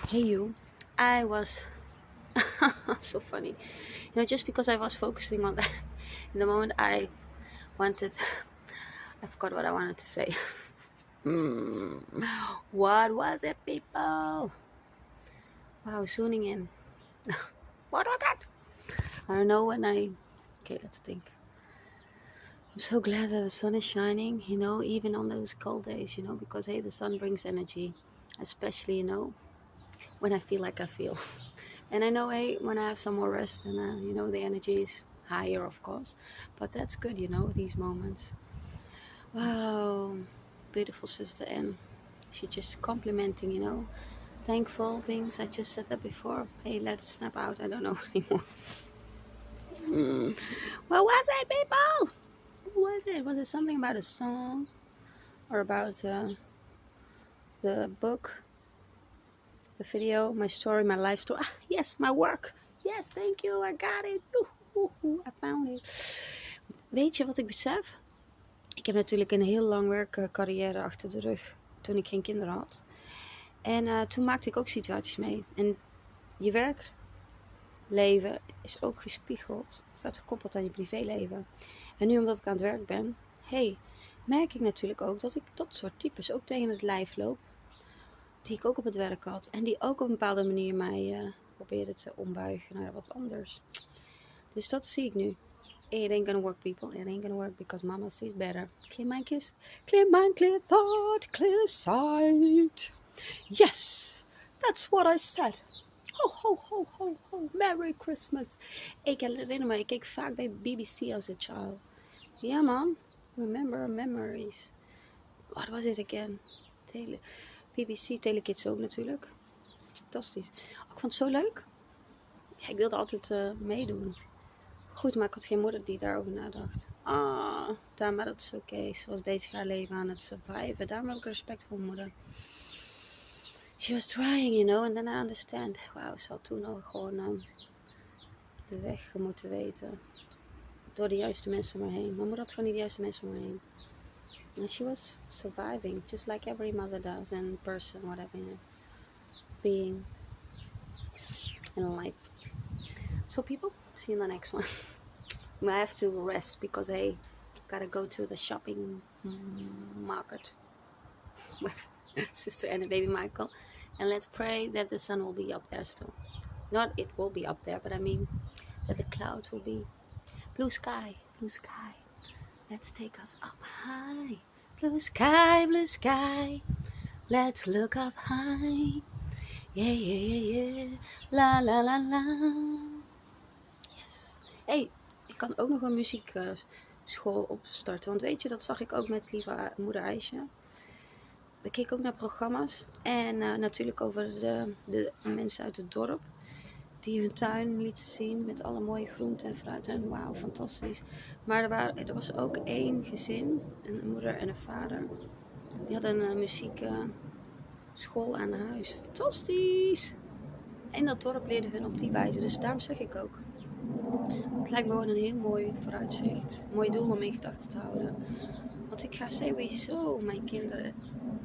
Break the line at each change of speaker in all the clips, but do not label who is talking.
Hey you, I was so funny. Just because I was focusing on that, in the moment I wanted, I forgot what I wanted to say. What was it, people? Wow, zooming in. What was that? I don't know when I. Okay, let's think. I'm so glad that the sun is shining, even on those cold days, because hey, the sun brings energy, especially, when I feel like I feel. And I know, hey, when I have some more rest and, the energy is higher, of course. But that's good, these moments. Wow, beautiful sister. And she just complimenting, thankful things. I just said that before. Hey, let it snap out. I don't know anymore. What was it, people? What was it? Was it something about a song? Or about the book? The video, my story, my life story. Ah, yes, my work. Yes, thank you, I got it. I found it. Weet je wat ik besef? Ik heb natuurlijk een heel lang werkcarrière achter de rug toen ik geen kinderen had. En toen maakte ik ook situaties mee. En je werkleven is ook gespiegeld, staat gekoppeld aan je privéleven. En nu omdat ik aan het werk ben, merk ik natuurlijk ook dat ik dat soort types ook tegen het lijf loop. Die ik ook op het werk had. En die ook op een bepaalde manier mij probeerden te ombuigen naar wat anders. Dus dat zie ik nu. It ain't gonna work, people. It ain't gonna work because mama sees better. Clear mind, kiss. Clear mind, clear thought, clear sight. Yes, that's what I said. Ho, ho, ho, ho, ho. Merry Christmas. Ik herinner me, ik keek vaak bij BBC as a child. Ja, man. Remember memories. What was it again? BBC, Telekids ook natuurlijk. Fantastisch. Ik vond het zo leuk. Ja, ik wilde altijd meedoen. Goed, maar ik had geen moeder die daarover nadacht. Maar dat is oké. Ze was bezig haar leven aan het surviven. Daarom heb ik respect voor mijn moeder. She was trying, and then I understand. Wauw, ze had toen al gewoon de weg moeten weten. Door de juiste mensen om me heen. Mijn moeder had gewoon niet de juiste mensen om me heen. And she was surviving, just like every mother does, and person, whatever, being in life. So people, see you in the next one. I have to rest because I gotta go to the shopping market with sister and baby Michael. And let's pray that the sun will be up there still. Not it will be up there, but I mean that the clouds will be blue sky, blue sky. Let's take us up high. Blue sky, blue sky. Let's look up high. Yeah, yeah, yeah, yeah. La, la, la, la. Yes. Hey, ik kan ook nog een muziekschool opstarten. Want weet je, dat zag ik ook met lieve moeder IJsje. We keken ook naar programma's. En natuurlijk over de mensen uit het dorp. Die hun tuin lieten zien met alle mooie groenten en fruit. En wauw, fantastisch. Maar er was ook één gezin, een moeder en een vader. Die hadden een muziekschool aan huis. Fantastisch! En dat dorp leerde hun op die wijze. Dus daarom zeg ik ook. Het lijkt me gewoon een heel mooi vooruitzicht. Een mooi doel om in gedachten te houden. Want ik ga sowieso mijn kinderen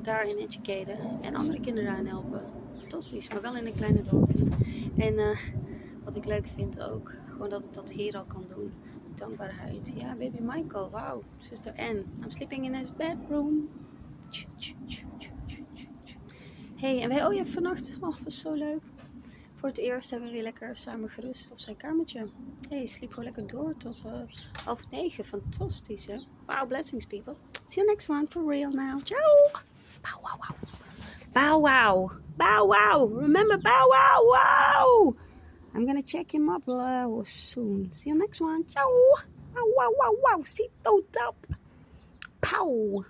daarin educaten. En andere kinderen aan helpen. Fantastisch, maar wel in een kleine dorpje. En wat ik leuk vind ook, gewoon dat ik dat hier al kan doen. Dankbaarheid. Ja, baby Michael, wauw. Zuster Anne, I'm sleeping in his bedroom. Hey, en wij, vannacht, was zo leuk. Voor het eerst hebben we weer lekker samen gerust op zijn kamertje. Hey, sliep gewoon lekker door tot 8:30. Fantastisch, hè? Wow, blessings, people. See you next one, for real now. Ciao! Bow, wow, wow. Bow, wow. Bow, wow. Remember, bow, wow, wow. I'm gonna check him up soon. See you next one. Ciao! Wow, wow, wow, wow. Seatbelt up. Pow!